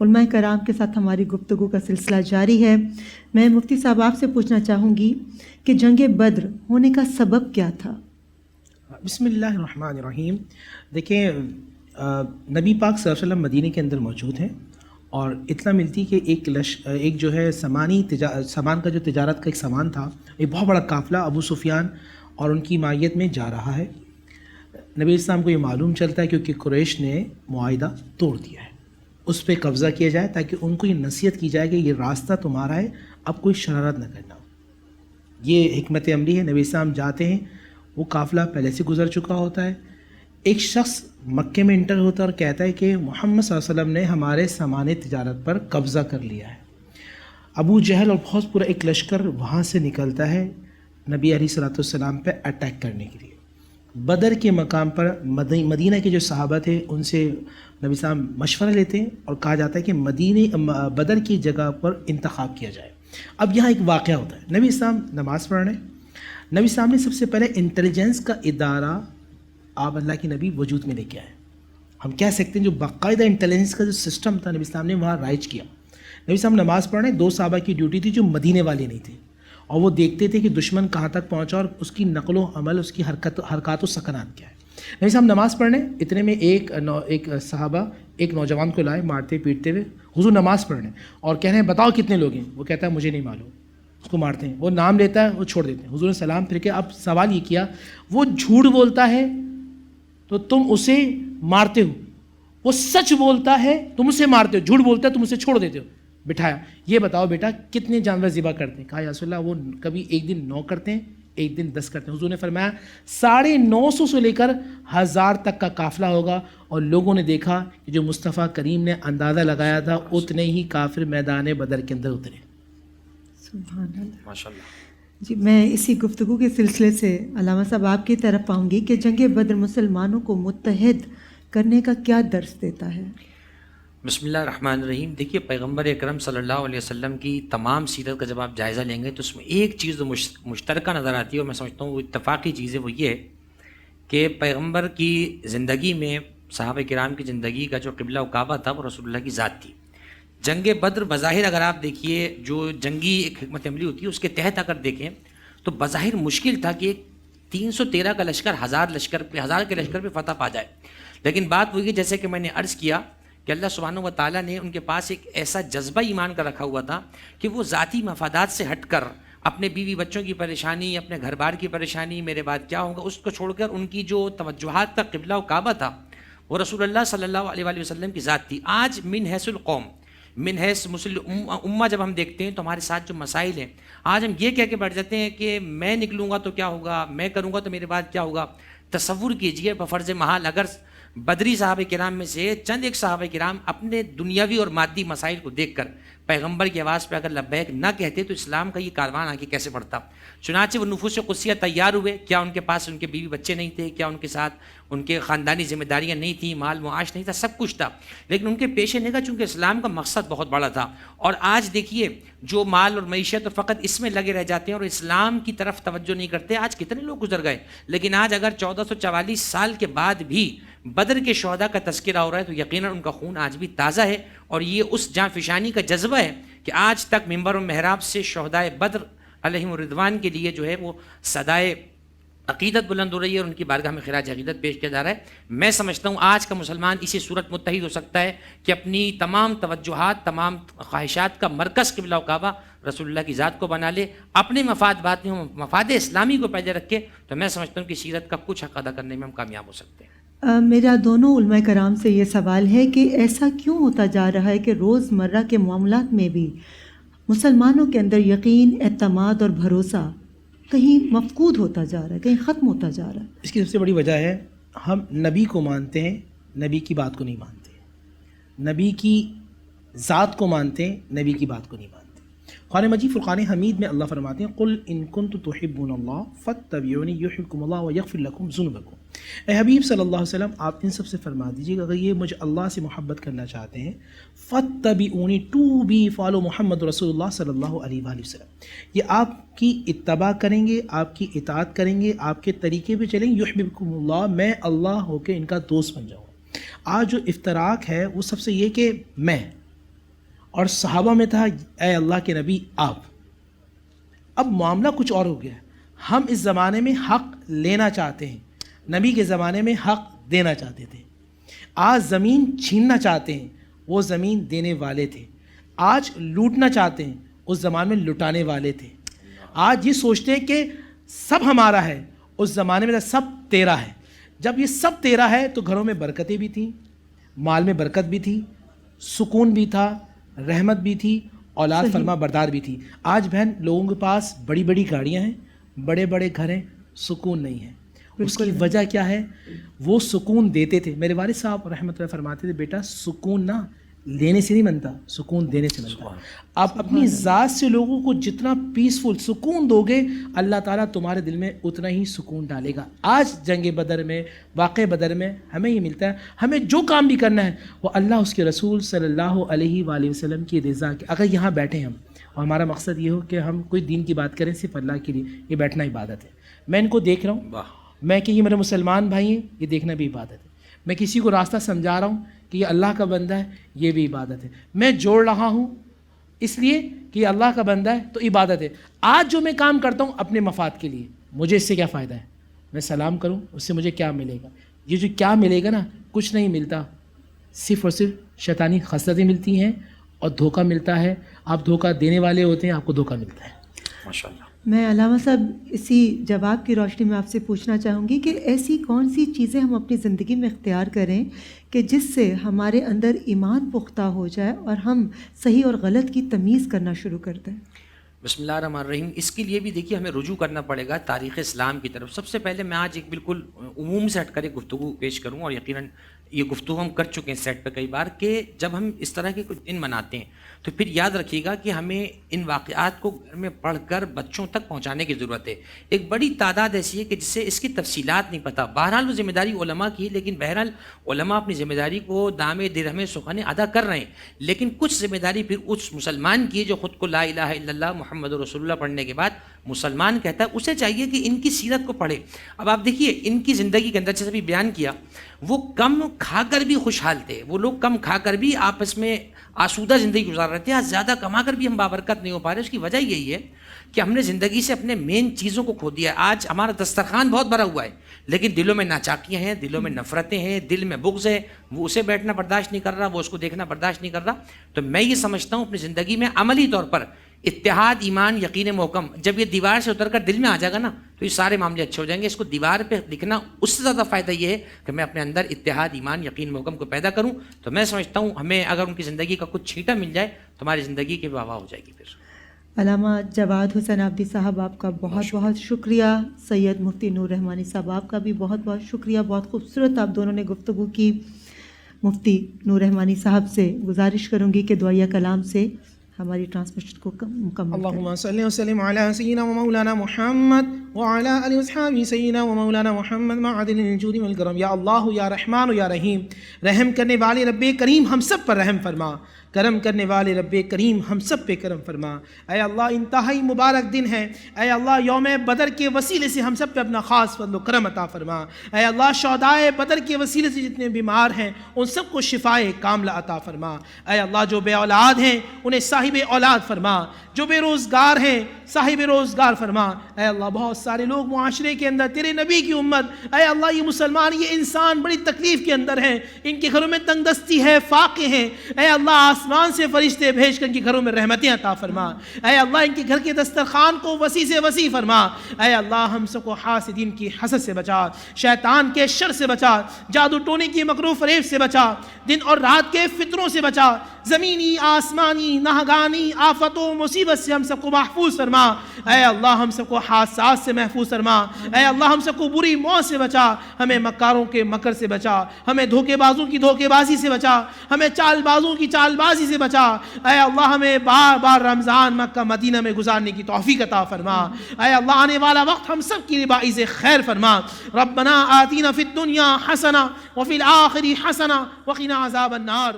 علماء کرام کے ساتھ ہماری گفتگو کا سلسلہ جاری ہے۔ میں مفتی صاحب آپ سے پوچھنا چاہوں گی کہ جنگ بدر ہونے کا سبب کیا تھا؟ بسم اللہ الرحمن الرحیم۔ دیکھیں، نبی پاک صلی اللہ علیہ وسلم مدینہ کے اندر موجود ہیں اور اطلاع ملتی کہ ایک جو ہے سامان کا جو تجارت کا ایک سامان تھا، ایک بہت بڑا قافلہ ابو سفیان اور ان کی مائیت میں جا رہا ہے۔ نبی اسلام کو یہ معلوم چلتا ہے کیونکہ قریش نے معاہدہ توڑ دیا ہے، اس پہ قبضہ کیا جائے تاکہ ان کو یہ نصیحت کی جائے کہ یہ راستہ تمہارا ہے، اب کوئی شرارت نہ کرنا۔ یہ حکمت عملی ہے۔ نبی اسلام جاتے ہیں، وہ قافلہ پہلے سے گزر چکا ہوتا ہے، ایک شخص مکے میں انٹر ہوتا ہے اور کہتا ہے کہ محمد صلی اللہ علیہ وسلم نے ہمارے سامان تجارت پر قبضہ کر لیا ہے۔ ابو جہل اور بہت پورا ایک لشکر وہاں سے نکلتا ہے نبی علیہ الصلوۃ والسلام پہ اٹیک کرنے کے لیے۔ بدر کے مقام پر مدینہ کے جو صحابہ تھے ان سے نبی صاحب مشورہ لیتے ہیں اور کہا جاتا ہے کہ بدر کی جگہ پر انتخاب کیا جائے۔ اب یہاں ایک واقعہ ہوتا ہے، نبی اسلام نماز پڑھ رہے ہیں، نبی صاحب نے سب سے پہلے انٹیلیجنس کا ادارہ آپ اللہ کی نبی وجود میں لے کے آئے۔ ہم کہہ سکتے ہیں جو باقاعدہ انٹیلیجنس کا جو سسٹم تھا نبی صاحب نے وہاں رائج کیا۔ نبی صاحب نماز پڑھ رہے ہیں، 2 صحابہ کی ڈیوٹی تھی جو مدینے والے نہیں تھے، اور وہ دیکھتے تھے کہ دشمن کہاں تک پہنچا اور اس کی نقل و عمل، اس کی حرکات و سکنات کیا ہے۔ نبی صاحب نماز پڑھنے، اتنے میں ایک صحابہ ایک نوجوان کو لائے مارتے پیٹتے ہوئے، حضور نماز پڑھنے، اور کہہ رہے ہیں بتاؤ کتنے لوگ ہیں؟ وہ کہتا ہے مجھے نہیں معلوم، اس کو مارتے ہیں، وہ نام لیتا ہے، وہ چھوڑ دیتے ہیں۔ حضور نے سلام پھر کے اب سوال یہ کیا، وہ جھوٹ بولتا ہے تو تم اسے مارتے ہو، وہ سچ بولتا ہے تم اسے مارتے ہو، جھوٹ بولتا ہے تم اسے چھوڑ دیتے ہو۔ بٹھایا، یہ بتاؤ بیٹا کتنے جانور ذبح کرتے ہیں؟ کہا یا رسول اللہ وہ کبھی ایک دن 9 کرتے ہیں، ایک دن 10 کرتے ہیں۔ حضور نے فرمایا 950 سے لے کر 1000 تک کا قافلہ ہوگا، اور لوگوں نے دیکھا کہ جو مصطفیٰ کریم نے اندازہ لگایا تھا اتنے ہی کافر میدان بدر کے اندر اترے۔ سبحان اللہ، ماشاء اللہ۔ جی میں اسی گفتگو کے سلسلے سے علامہ صاحب آپ کی طرف آؤں گی کہ جنگ بدر مسلمانوں کو متحد کرنے کا کیا درس دیتا ہے؟ بسم اللہ الرحمن الرحیم۔ دیکھیے، پیغمبر اکرم صلی اللہ علیہ وسلم کی تمام سیرت کا جب آپ جائزہ لیں گے تو اس میں ایک چیز جو مشترکہ نظر آتی ہے، اور میں سمجھتا ہوں وہ اتفاقی چیز ہے، وہ یہ ہے کہ پیغمبر کی زندگی میں صحابہ کرام کی زندگی کا جو قبلہ و کعبہ تھا وہ رسول اللہ کی ذات تھی۔ جنگ بدر بظاہر اگر آپ دیکھیے جو جنگی ایک حکمت عملی ہوتی ہے اس کے تحت اگر دیکھیں تو بظاہر مشکل تھا کہ ایک 313 کا لشکر 1000 کے لشکر پہ فتح پا جائے، لیکن بات وہی جیسے کہ میں نے عرض کیا کہ اللہ سبحانہ و تعالیٰ نے ان کے پاس ایک ایسا جذبہ ایمان کا رکھا ہوا تھا کہ وہ ذاتی مفادات سے ہٹ کر اپنے بیوی بچوں کی پریشانی، اپنے گھر بار کی پریشانی، میرے بعد کیا ہوگا، اس کو چھوڑ کر ان کی جو توجہات کا قبلہ و کعبہ تھا وہ رسول اللہ صلی اللہ علیہ وآلہ وسلم کی ذات تھی۔ آج من حیث القوم، من حیث مسلم امہ جب ہم دیکھتے ہیں تو ہمارے ساتھ جو مسائل ہیں، آج ہم یہ کہہ کے بیٹھ جاتے ہیں کہ میں نکلوں گا تو کیا ہوگا، میں کروں گا تو میرے بعد کیا ہوگا۔ تصور کیجئے بفرض محال اگر بدری صحابہ کرام میں سے چند ایک صحابہ کرام اپنے دنیاوی اور مادی مسائل کو دیکھ کر پیغمبر کی آواز پہ اگر لبیک نہ کہتے تو اسلام کا یہ کاروان آگے کیسے بڑھتا۔ چنانچہ وہ نفوس قدسیہ تیار ہوئے، کیا ان کے پاس ان کے بیوی بچے نہیں تھے، کیا ان کے ساتھ ان کے خاندانی ذمہ داریاں نہیں تھیں، مال معاش نہیں تھا، سب کچھ تھا، لیکن ان کے پیش نگاہ چونکہ اسلام کا مقصد بہت بڑا تھا۔ اور آج دیکھیے جو مال اور معیشت اور فقط اس میں لگے رہ جاتے ہیں اور اسلام کی طرف توجہ نہیں کرتے، آج کتنے لوگ گزر گئے، لیکن آج اگر 1444 سال کے بعد بھی بدر کے شہداء کا تذکرہ ہو رہا ہے تو یقیناً ان کا خون آج بھی تازہ ہے، اور یہ اس جاں فشانی کا جذبہ ہے کہ آج تک منبر و محراب سے شہداء بدر علیہم الرضوان کے لیے جو ہے وہ صدائے عقیدت بلند ہو رہی ہے اور ان کی بارگاہ میں خراج عقیدت پیش کیا جا رہا ہے۔ میں سمجھتا ہوں آج کا مسلمان اسی صورت متحد ہو سکتا ہے کہ اپنی تمام توجہات، تمام خواہشات کا مرکز قبلہ و کعبہ رسول اللہ کی ذات کو بنا لے، اپنے مفاد بات میں مفاد اسلامی کو پہلے رکھے، تو میں سمجھتا ہوں کہ سیرت کا کچھ حق ادا کرنے میں ہم کامیاب ہو سکتے ہیں۔ میرا دونوں علماء کرام سے یہ سوال ہے کہ ایسا کیوں ہوتا جا رہا ہے کہ روز مرہ کے معاملات میں بھی مسلمانوں کے اندر یقین، اعتماد اور بھروسہ کہیں مفقود ہوتا جا رہا ہے، کہیں ختم ہوتا جا رہا ہے؟ اس کی سب سے بڑی وجہ ہے ہم نبی کو مانتے ہیں، نبی کی بات کو نہیں مانتے، نبی کی ذات کو مانتے ہیں، نبی کی بات کو نہیں مانتے۔ قرآن مجید فرقان حمید میں اللہ فرماتے ہیں قل ان کنتم تحبون اللہ فاتبعونی یحببکم اللہ ویغفر لکم ذنوبکم۔ اے حبیب صلی اللہ علیہ وسلم آپ ان سب سے فرما دیجیے کہ اگر یہ مجھے اللہ سے محبت کرنا چاہتے ہیں، فاتبعونی، ٹو بی فالو محمد رسول اللہ صلی اللہ علیہ وآلہ وسلم، یہ آپ کی اتباع کریں گے، آپ کی اطاعت کریں گے، آپ کے طریقے پہ چلیں گے، یحببکم اللہ، میں اللہ ہو کے ان کا دوست بن جاؤں۔ آج جو افتراق ہے وہ سب سے یہ کہ میں اور صحابہ میں تھا اے اللہ کے نبی آپ. اب معاملہ کچھ اور ہو گیا. ہم اس زمانے میں حق لینا چاہتے ہیں, نبی کے زمانے میں حق دینا چاہتے تھے. آج زمین چھیننا چاہتے ہیں, وہ زمین دینے والے تھے. آج لوٹنا چاہتے ہیں, اس زمانے میں لٹانے والے تھے. آج یہ سوچتے ہیں کہ سب ہمارا ہے, اس زمانے میں سب تیرا ہے. جب یہ سب تیرا ہے تو گھروں میں برکتیں بھی تھیں, مال میں برکت بھی تھی, سکون بھی تھا, رحمت بھی تھی, اولاد فرما بردار بھی تھی. آج بہن لوگوں کے پاس بڑی بڑی گاڑیاں ہیں, بڑے بڑے گھر ہیں, سکون نہیں ہے. اس کی وجہ کیا ہے؟ وہ سکون دیتے تھے. میرے والد صاحب رحمۃ اللہ فرماتے تھے بیٹا سکون نہ لینے سے نہیں بنتا, سکون دینے سے بنتا. آپ اپنی ذات سے لوگوں کو جتنا پیسفل سکون دو گے, اللہ تعالیٰ تمہارے دل میں اتنا ہی سکون ڈالے گا. آج جنگ بدر میں, واقع بدر میں ہمیں یہ ملتا ہے, ہمیں جو کام بھی کرنا ہے وہ اللہ اس کے رسول صلی اللہ علیہ وآلہ وسلم کی رضا کے. اگر یہاں بیٹھے ہم اور ہمارا مقصد یہ ہو کہ ہم کوئی دین کی بات کریں صرف اللہ کے لیے, یہ بیٹھنا عبادت ہے. میں ان کو دیکھ رہا ہوں, میں کہ یہ میرے مسلمان بھائی ہیں, یہ دیکھنا بھی عبادت ہے. میں کسی کو راستہ سمجھا رہا ہوں کہ یہ اللہ کا بندہ ہے, یہ بھی عبادت ہے. میں جوڑ رہا ہوں اس لیے کہ یہ اللہ کا بندہ ہے تو عبادت ہے. آج جو میں کام کرتا ہوں اپنے مفاد کے لیے, مجھے اس سے کیا فائدہ ہے؟ میں سلام کروں, اس سے مجھے کیا ملے گا؟ یہ جو کیا ملے گا نا, کچھ نہیں ملتا, صرف اور صرف شیطانی خصلتیں ملتی ہیں اور دھوکہ ملتا ہے. آپ دھوکہ دینے والے ہوتے ہیں, آپ کو دھوکہ ملتا ہے. ماشاءاللہ. میں علامہ صاحب اسی جواب کی روشنی میں آپ سے پوچھنا چاہوں گی کہ ایسی کون سی چیزیں ہم اپنی زندگی میں اختیار کریں کہ جس سے ہمارے اندر ایمان پختہ ہو جائے اور ہم صحیح اور غلط کی تمیز کرنا شروع کر دیں؟ بسم اللہ الرحمن الرحیم. اس کے لیے بھی دیکھیے ہمیں رجوع کرنا پڑے گا تاریخ اسلام کی طرف. سب سے پہلے میں آج ایک بالکل عموم سے ہٹ کر ایک گفتگو پیش کروں, اور یقیناً یہ گفتگو ہم کر چکے ہیں سیٹ پہ کئی بار, کہ جب ہم اس طرح کے کچھ دن مناتے ہیں تو پھر یاد رکھیے گا کہ ہمیں ان واقعات کو گھر میں پڑھ کر بچوں تک پہنچانے کی ضرورت ہے. ایک بڑی تعداد ایسی ہے کہ جس سے اس کی تفصیلات نہیں پتہ. بہرحال وہ ذمہ داری علماء کی ہے, لیکن بہرحال علماء اپنی ذمہ داری کو دامے درہمے سخنے ادا کر رہے ہیں, لیکن کچھ ذمہ داری پھر اس مسلمان کی ہے جو خود کو لا الہ الا اللہ محمد رسول اللہ پڑھنے کے بعد مسلمان کہتا ہے. اسے چاہیے کہ ان کی سیرت کو پڑھے. اب آپ دیکھیے ان کی زندگی کے اندر جیسے بھی بیان کیا, وہ کم کھا کر بھی خوشحال تھے, وہ لوگ کم کھا کر بھی آپس میں آسودہ زندگی گزار رہے تھے. آج زیادہ کما کر بھی ہم بابرکت نہیں ہو پا رہے. اس کی وجہ یہی ہے کہ ہم نے زندگی سے اپنے مین چیزوں کو کھو دیا ہے. آج ہمارا دسترخوان بہت بھرا ہوا ہے, لیکن دلوں میں ناچاکیاں ہیں, دلوں میں نفرتیں ہیں, دل میں بغض ہے. وہ اسے بیٹھنا برداشت نہیں کر رہا, وہ اس کو دیکھنا برداشت نہیں کر رہا. تو میں یہ سمجھتا ہوں اپنی زندگی میں عملی طور پر اتحاد, ایمان, یقین محکم, جب یہ دیوار سے اتر کر دل میں آ جائے گا نا تو یہ سارے معاملے اچھے ہو جائیں گے. اس کو دیوار پہ لکھنا اس سے زیادہ فائدہ یہ ہے کہ میں اپنے اندر اتحاد, ایمان, یقین محکم کو پیدا کروں. تو میں سمجھتا ہوں ہمیں اگر ان کی زندگی کا کچھ چھینٹا مل جائے تو ہماری زندگی کی واہ واہ ہو جائے گی. پھر علامہ جواد حسین عابدی صاحب آپ کا بہت بہت شکریہ. سید مفتی نور رحمانی صاحب آپ کا بھی بہت بہت شکریہ. بہت خوبصورت آپ دونوں نے گفتگو کی. مفتی نور رحمانی صاحب سے گزارش کروں گی کہ دعائیہ کلام سے ہماری ٹرانسمیشن کو مکمل کریں. اللہم صلی وسلم علی سیدنا و مولانا محمد وعلی آلہ وصحبہ سیدنا و مولانا محمد معدن الجود والکرم. یا اللہ یا رحمان یا رحیم, رحم کرنے والے رب کریم ہم سب پر رحم فرما, کرم کرنے والے رب کریم ہم سب پہ کرم فرما. اے اللہ انتہائی مبارک دن ہے, اے اللہ یوم بدر کے وسیلے سے ہم سب پہ اپنا خاص فضل و کرم عطا فرما. اے اللہ شہدائے بدر کے وسیلے سے جتنے بیمار ہیں ان سب کو شفائے کاملہ عطا فرما. اے اللہ جو بے اولاد ہیں انہیں صاحب اولاد فرما, جو بے روزگار ہیں صاحب روزگار فرما. اے اللہ بہت سارے لوگ معاشرے کے اندر تیرے نبی کی امت, اے اللہ یہ مسلمان, یہ انسان بڑی تکلیف کے اندر ہیں, ان کے گھروں میں تنگ دستی ہے, فاقے ہیں. اے اللہ آسمان سے فرشتے بھیج کر ان کے گھروں میں رحمتیں عطا فرما. اے اللہ ان کے گھر کے دسترخوان کو وسیع سے وسیع فرما. اے اللہ ہم سب کو حاسدین کی حسد سے بچا, شیطان کے شر سے بچا, جادو ٹونے کی مکروہ فریب سے بچا, دن اور رات کے فتنوں سے بچا, زمینی آسمانی ناگہانی آفتوں مصیبت سے ہم سب کو محفوظ فرما. اے اللہ ہم سب کو حادثات سے محفوظ فرما. اے اللہ ہم سب کو بری موت سے بچا, ہمیں مکاروں کے مکر سے بچا, ہمیں دھوکے بازوں کی دھوکے بازی سے بچا, ہمیں چال بازوں کی چال بازی سے بچا. اے اللہ ہمیں بار بار رمضان مکہ مدینہ میں گزارنے کی توفیق عطا فرما. اے اللہ آنے والا وقت ہم سب کے لیے باعث خیر فرما. ربنا آتینا فی الدنیا حسنہ وفی الآخرہ حسنہ وقنا عذاب النار.